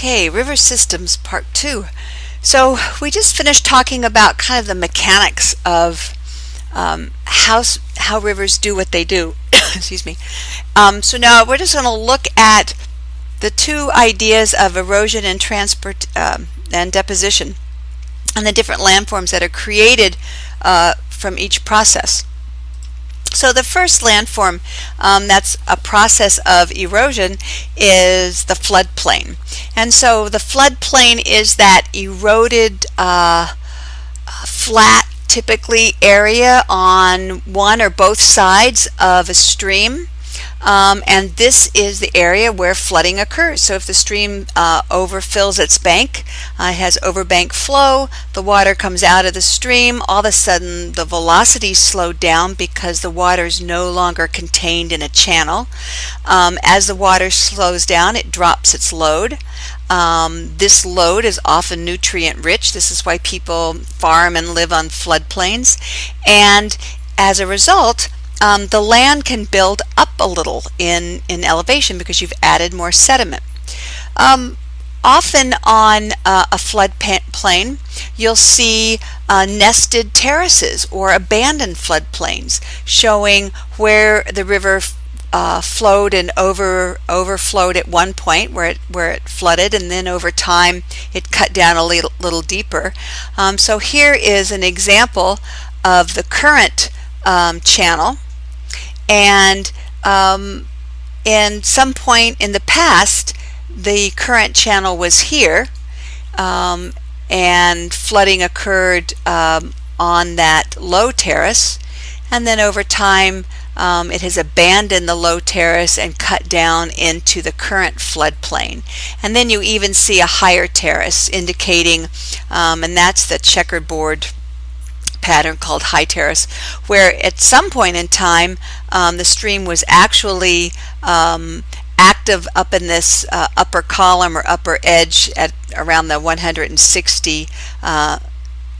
Okay, river systems part 2. So we just finished talking about kind of the mechanics of how rivers do what they do. Excuse me. So now we're just going to look at the two ideas of erosion and transport and deposition, and the different landforms that are created from each process. So the first landform that's a process of erosion is the floodplain. And so the floodplain is that eroded flat, typically area on one or both sides of a stream. And this is the area where flooding occurs. So if the stream overfills its bank, it has overbank flow, the water comes out of the stream, all of a sudden the velocity slowed down because the water is no longer contained in a channel. As the water slows down, it drops its load. This load is often nutrient rich. This is why people farm and live on floodplains. And as a result, the land can build up a little in elevation because you've added more sediment. Often on a floodplain, you'll see nested terraces or abandoned floodplains showing where the river flowed and overflowed at one point where it flooded, and then over time it cut down a little deeper. So here is an example of the current channel. And in some point in the past, the current channel was here, and flooding occurred on that low terrace, and then over time it has abandoned the low terrace and cut down into the current floodplain. And then you even see a higher terrace indicating, and that's the checkerboard pattern called high terrace, where at some point in time the stream was actually active up in this upper column or upper edge at around the 160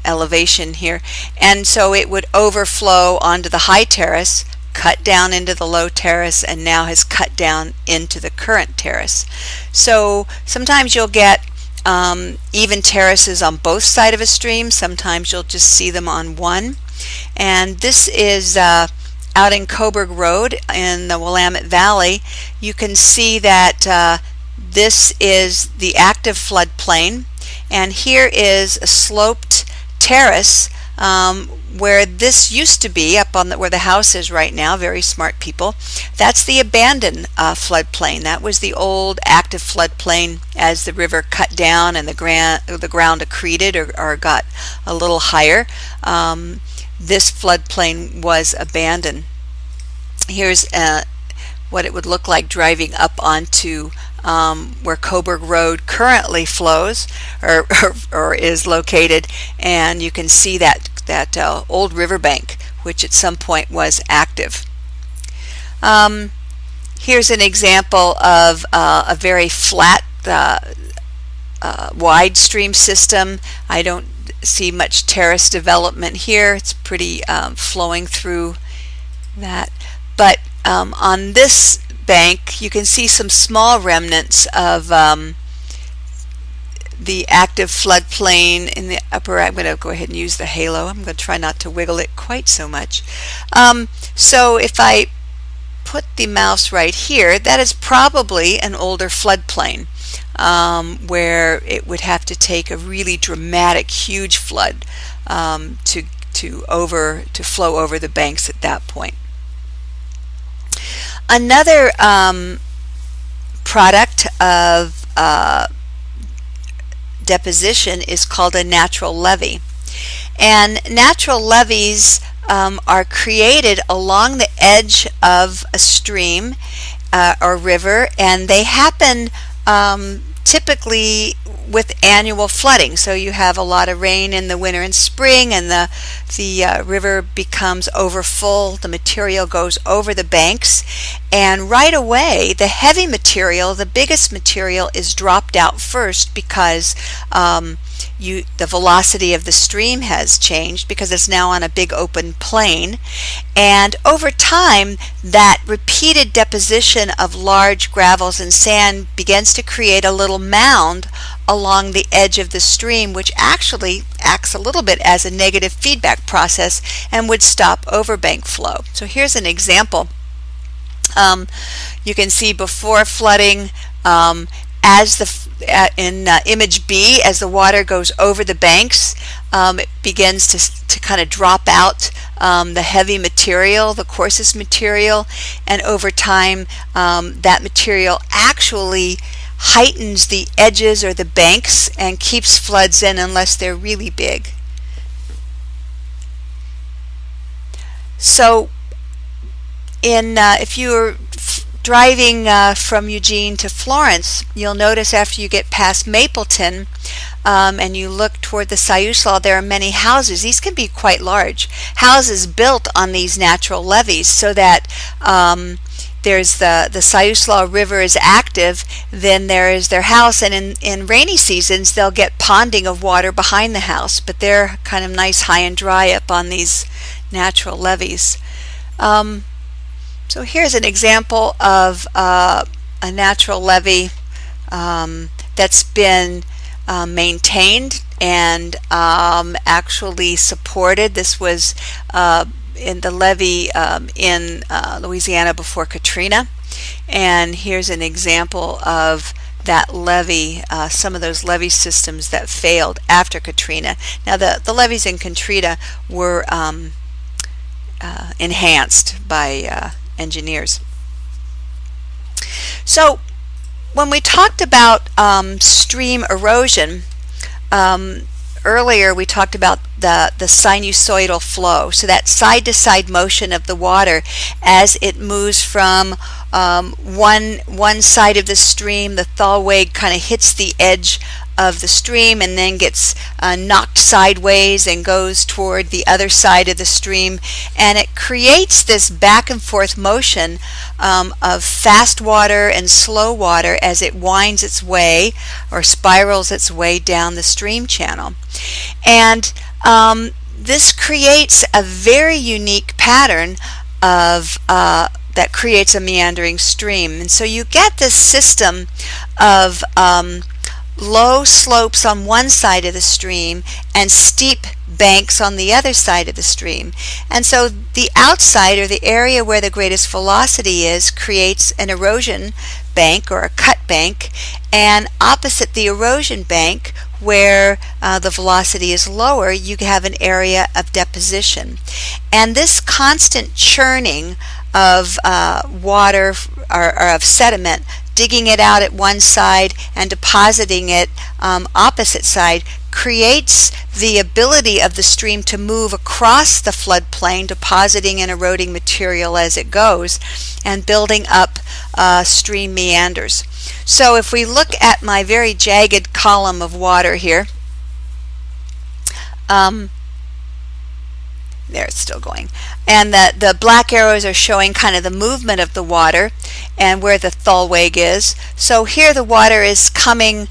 elevation here, and so it would overflow onto the high terrace, cut down into the low terrace, and now has cut down into the current terrace. So sometimes you'll get even terraces on both sides of a stream. Sometimes you'll just see them on one. And this is out in Coburg Road in the Willamette Valley. You can see that this is the active floodplain, and here is a sloped terrace where this used to be, up on where the house is right now. Very smart people. That's the abandoned floodplain. That was the old active floodplain as the river cut down and the ground accreted or got a little higher. This floodplain was abandoned. Here's what it would look like driving up onto where Coburg Road currently flows or is located, and you can see that old riverbank, which at some point was active. Here's an example of a very flat, wide stream system. I don't see much terrace development here. It's pretty flowing through that. But on this bank, you can see some small remnants of the active floodplain in the upper. I'm going to go ahead and use the halo. I'm going to try not to wiggle it quite so much. So if I put the mouse right here, that is probably an older floodplain where it would have to take a really dramatic, huge flood to flow over the banks at that point. Another product of deposition is called a natural levee. And natural levees are created along the edge of a stream or river, and they happen typically with annual flooding. So you have a lot of rain in the winter and spring, and the river becomes overfull. The material goes over the banks, and right away the heavy material, the biggest material, is dropped out first because the velocity of the stream has changed because it's now on a big open plain, and over time that repeated deposition of large gravels and sand begins to create a little mound along the edge of the stream, which actually acts a little bit as a negative feedback process and would stop overbank flow. So here's an example. You can see before flooding, in image B, as the water goes over the banks, it begins to kind of drop out the heavy material, the coarsest material, and over time that material actually heightens the edges or the banks and keeps floods in unless they're really big. So if you're driving from Eugene to Florence, you'll notice after you get past Mapleton and you look toward the Siuslaw, there are many houses. These can be quite large. Houses built on these natural levees, so that there's the Siuslaw River is active, then there is their house, and in rainy seasons they'll get ponding of water behind the house, but they're kind of nice high and dry up on these natural levees. So here's an example of a natural levee that's been maintained and actually supported. This was in the levee in Louisiana before Katrina, and here's an example of that levee, some of those levee systems that failed after Katrina. Now the levees in Katrina were enhanced by engineers. So when we talked about stream erosion, earlier we talked about the sinusoidal flow, so that side-to-side motion of the water as it moves from one side of the stream. The thaw wave kind of hits the edge of the stream and then gets knocked sideways and goes toward the other side of the stream, and it creates this back and forth motion of fast water and slow water as it winds its way or spirals its way down the stream channel. And this creates a very unique pattern of that creates a meandering stream. And so you get this system of low slopes on one side of the stream and steep banks on the other side of the stream. And so the outside, or the area where the greatest velocity is, creates an erosion bank or a cut bank, and opposite the erosion bank, where the velocity is lower, you have an area of deposition. And this constant churning of water or of sediment, digging it out at one side and depositing it opposite side, creates the ability of the stream to move across the floodplain, depositing and eroding material as it goes and building up stream meanders. So if we look at my very jagged column of water here, there, it's still going, and the black arrows are showing kind of the movement of the water and where the thalweg is. So here the water is coming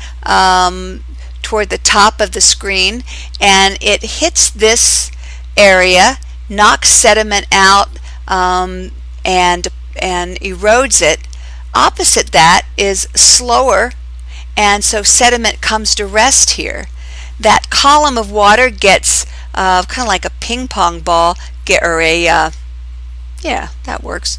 toward the top of the screen, and it hits this area, knocks sediment out, and erodes it. Opposite that is slower, and so sediment comes to rest here. That column of water gets kind of like a ping pong ball, or a yeah, that works,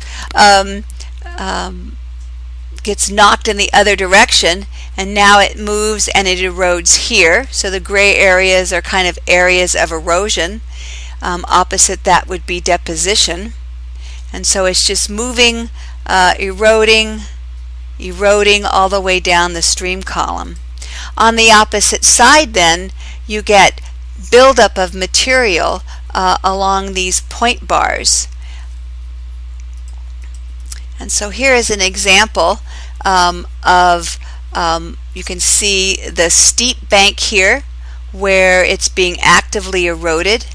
gets knocked in the other direction, and now it moves and it erodes here. So the gray areas are kind of areas of erosion. Opposite that would be deposition, and so it's just moving, eroding all the way down the stream column. On the opposite side then, you get buildup of material along these point bars. And so here is an example of, you can see the steep bank here where it's being actively eroded,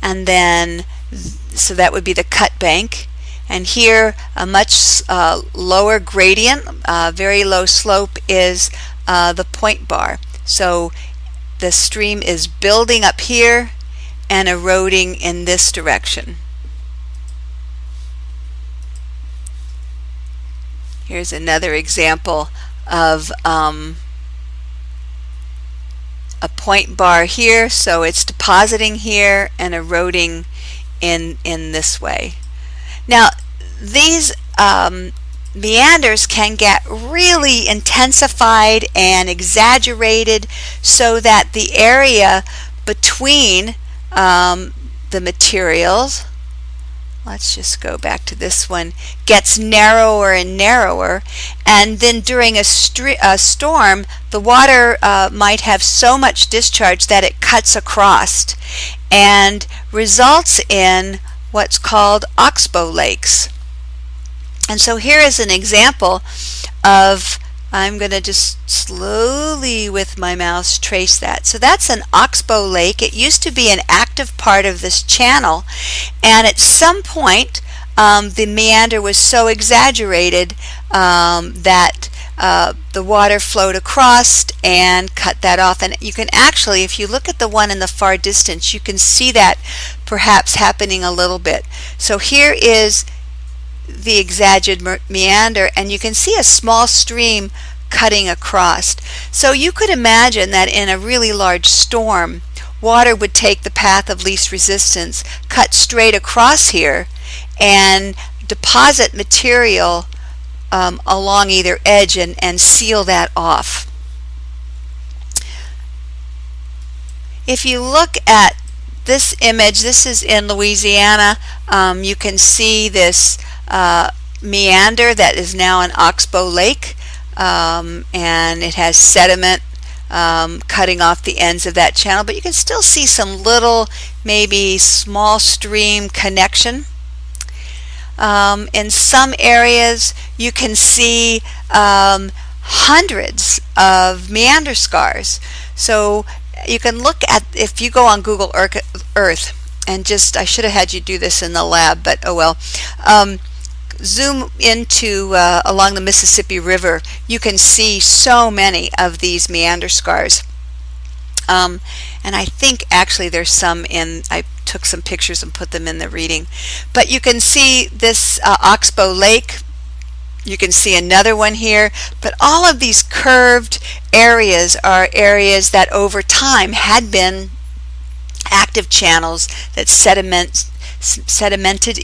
and then, so that would be the cut bank. And here a much lower gradient, very low slope, is the point bar. So the stream is building up here and eroding in this direction. Here's another example of a point bar here. So it's depositing here and eroding in this way. Now these meanders can get really intensified and exaggerated so that the area between the materials, let's just go back to this one, gets narrower and narrower, and then during a storm the water might have so much discharge that it cuts across and results in what's called Oxbow Lakes. And so here is an example of, I'm going to just slowly with my mouse trace that. So that's an Oxbow Lake. It used to be an active part of this channel, and at some point the meander was so exaggerated that the water flowed across and cut that off. And you can actually, if you look at the one in the far distance, you can see that perhaps happening a little bit. So here is the exaggerated meander, and you can see a small stream cutting across. So you could imagine that in a really large storm, water would take the path of least resistance, cut straight across here, and deposit material along either edge and seal that off. If you look at this image, this is in Louisiana. You can see this meander that is now an Oxbow Lake, and it has sediment cutting off the ends of that channel, but you can still see some little, maybe small stream connection. In some areas you can see hundreds of meander scars. So you can look at, if you go on Google Earth and just, I should have had you do this in the lab, but oh well, zoom into along the Mississippi River, you can see so many of these meander scars. And I think actually there's some in, I took some pictures and put them in the reading. But you can see this Oxbow Lake. You can see another one here. But all of these curved areas are areas that over time had been active channels that sedimented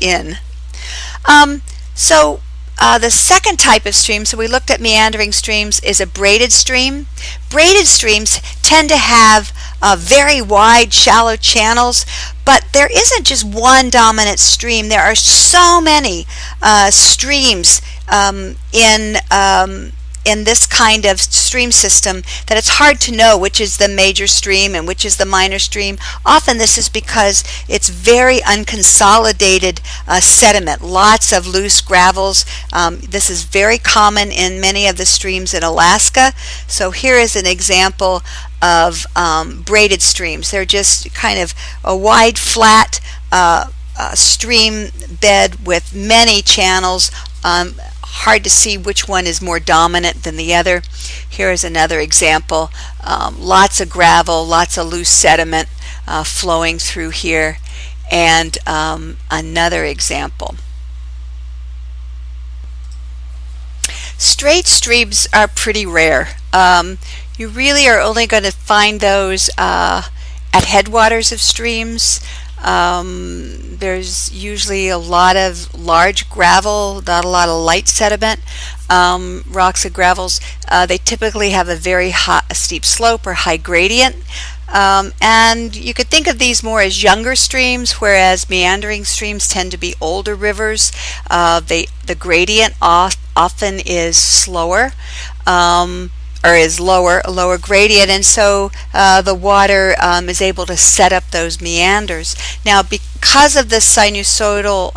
in. The second type of stream, so we looked at meandering streams, is a braided stream. Braided streams tend to have very wide, shallow channels, but there isn't just one dominant stream. There are so many streams in this kind of stream system that it's hard to know which is the major stream and which is the minor stream. Often this is because it's very unconsolidated sediment, lots of loose gravels. This is very common in many of the streams in Alaska. So here is an example of braided streams. They're just kind of a wide, flat stream bed with many channels. Hard to see which one is more dominant than the other. Here is another example. Lots of gravel, lots of loose sediment flowing through here. And another example. Straight streams are pretty rare. You really are only going to find those at headwaters of streams. There's usually a lot of large gravel, not a lot of light sediment. Rocks and gravels, they typically have a very steep slope or high gradient. And you could think of these more as younger streams, whereas meandering streams tend to be older rivers. The gradient often is slower. Or is lower, a lower gradient, and so the water is able to set up those meanders. Now, because of the sinusoidal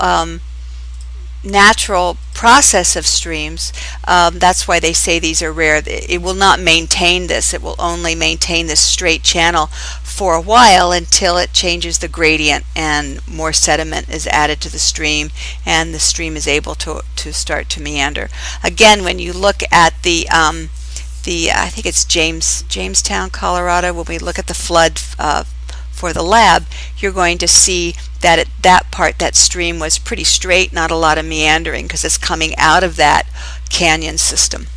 natural process of streams. That's why they say these are rare. It will not maintain this. It will only maintain this straight channel for a while until it changes the gradient and more sediment is added to the stream and the stream is able to start to meander. Again, when you look at the I think it's Jamestown, Colorado, when we look at the flood for the lab, you're going to see that at that part, that stream was pretty straight, not a lot of meandering, because it's coming out of that canyon system.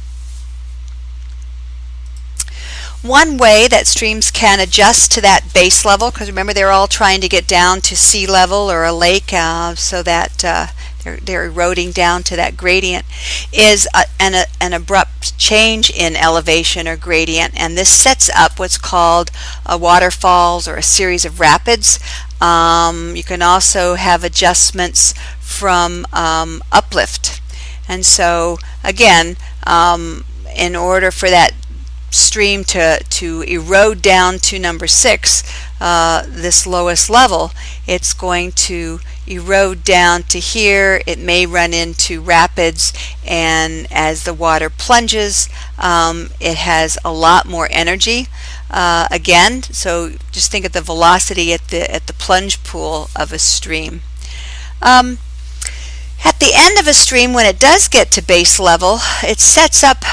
One way that streams can adjust to that base level, because remember they're all trying to get down to sea level or a lake, so that they're eroding down to that gradient, is an abrupt change in elevation or gradient, and this sets up what's called waterfalls or a series of rapids. You can also have adjustments from uplift, and so again, in order for that stream to erode down to number 6, this lowest level, it's going to erode down to here. It may run into rapids, and as the water plunges, it has a lot more energy. Again, so just think of the velocity at the plunge pool of a stream. At the end of a stream, when it does get to base level, it sets up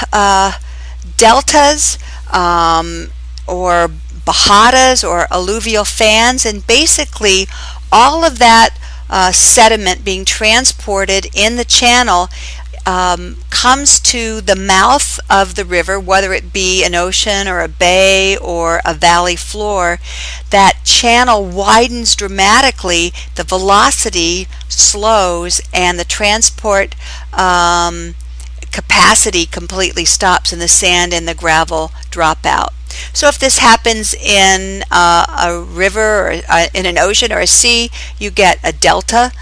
deltas or bajadas or alluvial fans, and basically all of that sediment being transported in the channel comes to the mouth of the river, whether it be an ocean or a bay or a valley floor. That channel widens dramatically, the velocity slows, and the transport capacity completely stops, and the sand and the gravel drop out. So if this happens in a river or in an ocean or a sea, you get a delta.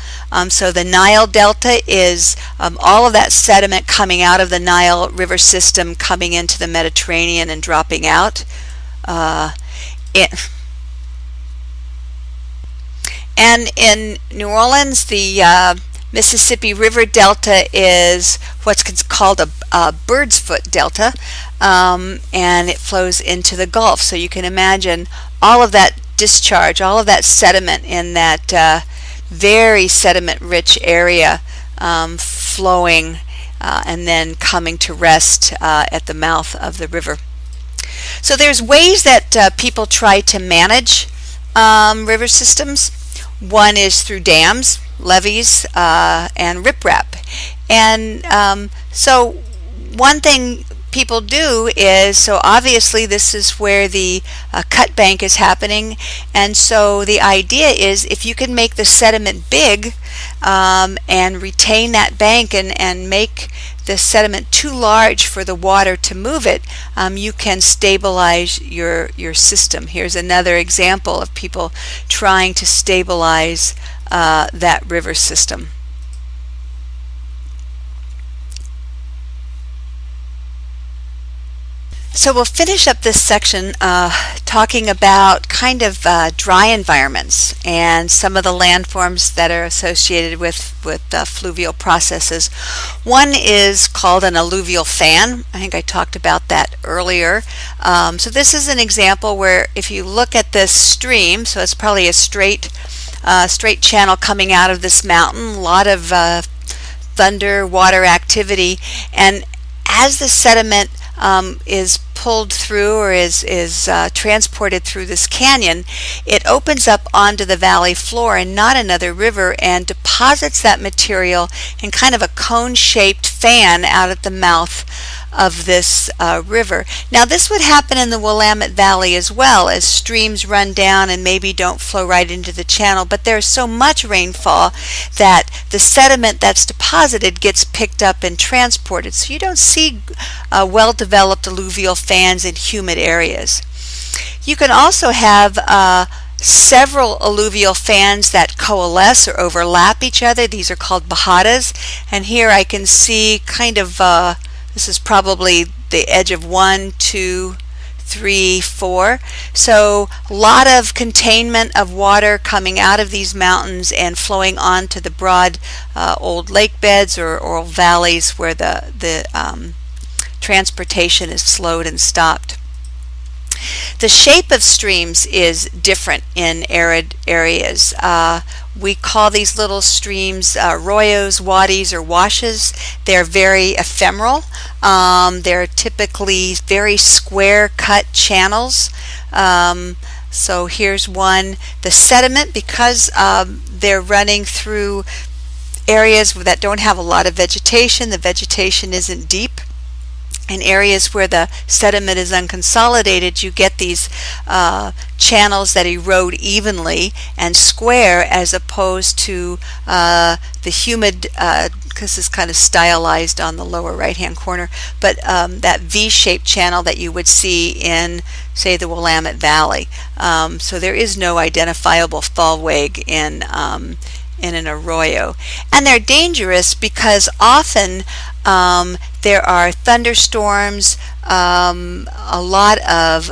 So the Nile Delta is all of that sediment coming out of the Nile River system coming into the Mediterranean and dropping out. And in New Orleans, the Mississippi River Delta is what's called a bird's foot delta, and it flows into the Gulf. So you can imagine all of that discharge, all of that sediment in that very sediment-rich area flowing and then coming to rest at the mouth of the river. So there's ways that people try to manage river systems. One is through dams, levees, and riprap. And so one thing people do is, so obviously this is where the cut bank is happening, and so the idea is if you can make the sediment big and retain that bank and make the sediment too large for the water to move it, you can stabilize your system. Here's another example of people trying to stabilize that river system. So we'll finish up this section talking about kind of dry environments and some of the landforms that are associated with fluvial processes. One is called an alluvial fan. I think I talked about that earlier. So this is an example where if you look at this stream, so it's probably a straight channel coming out of this mountain, a lot of thunder, water activity, and as the sediment is pulled through or is transported through this canyon, it opens up onto the valley floor and not another river, and deposits that material in kind of a cone-shaped fan out at the mouth of this river. Now this would happen in the Willamette Valley as well, as streams run down and maybe don't flow right into the channel, but there's so much rainfall that the sediment that's deposited gets picked up and transported. So you don't see well-developed alluvial fans in humid areas. You can also have several alluvial fans that coalesce or overlap each other. These are called bajadas, and here I can see kind of this is probably the edge of 1, 2, 3, 4. So a lot of containment of water coming out of these mountains and flowing onto the broad old lake beds or valleys where the transportation is slowed and stopped. The shape of streams is different in arid areas. We call these little streams arroyos, wadis, or washes. They're very ephemeral. They're typically very square-cut channels. So here's one. The sediment, because they're running through areas that don't have a lot of vegetation, the vegetation isn't deep. In areas where the sediment is unconsolidated, you get these channels that erode evenly and square, as opposed to the humid, because it's kind of stylized on the lower right-hand corner, but that V-shaped channel that you would see in, say, the Willamette Valley. So there is no identifiable thalweg in an arroyo. And they're dangerous because often there are thunderstorms, a lot of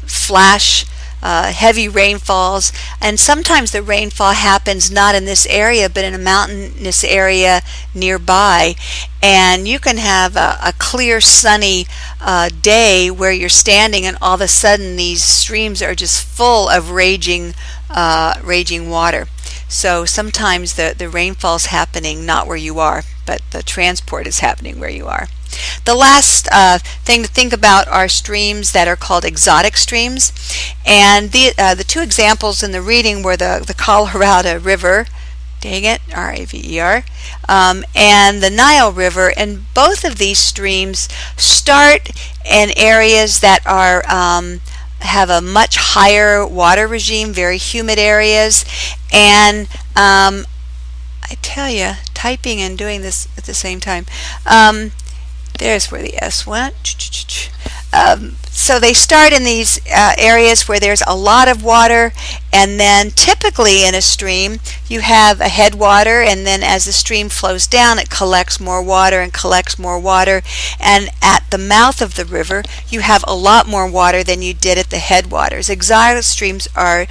flash, heavy rainfalls, and sometimes the rainfall happens not in this area but in a mountainous area nearby, and you can have a clear sunny day where you're standing and all of a sudden these streams are just full of raging water. So sometimes the rainfall's happening not where you are, but the transport is happening where you are. The last thing to think about are streams that are called exotic streams. And the two examples in the reading were the Colorado River, dang it, R-A-V-E-R, and the Nile River. And both of these streams start in areas that are have a much higher water regime, very humid areas, and I tell you, typing and doing this at the same time, there's where the S went. So they start in these areas where there's a lot of water, and then typically in a stream you have a headwater, and then as the stream flows down it collects more water and collects more water, and at the mouth of the river you have a lot more water than you did at the headwaters. Exotic streams are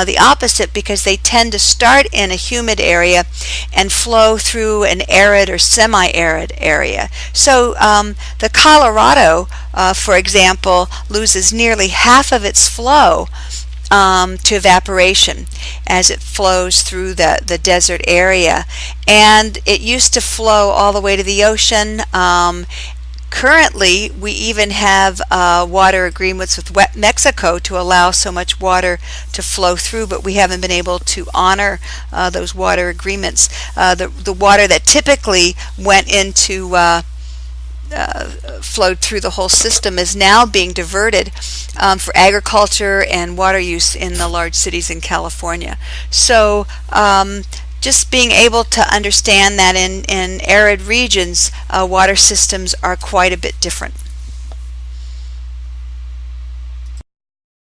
the opposite, because they tend to start in a humid area and flow through an arid or semi-arid area. So the Colorado, for example, loses nearly half of its flow to evaporation as it flows through the desert area, and it used to flow all the way to the ocean. Currently we even have water agreements with Mexico to allow so much water to flow through, but we haven't been able to honor those water agreements. The water that typically went into flowed through the whole system is now being diverted for agriculture and water use in the large cities in California. So just being able to understand that in arid regions, water systems are quite a bit different.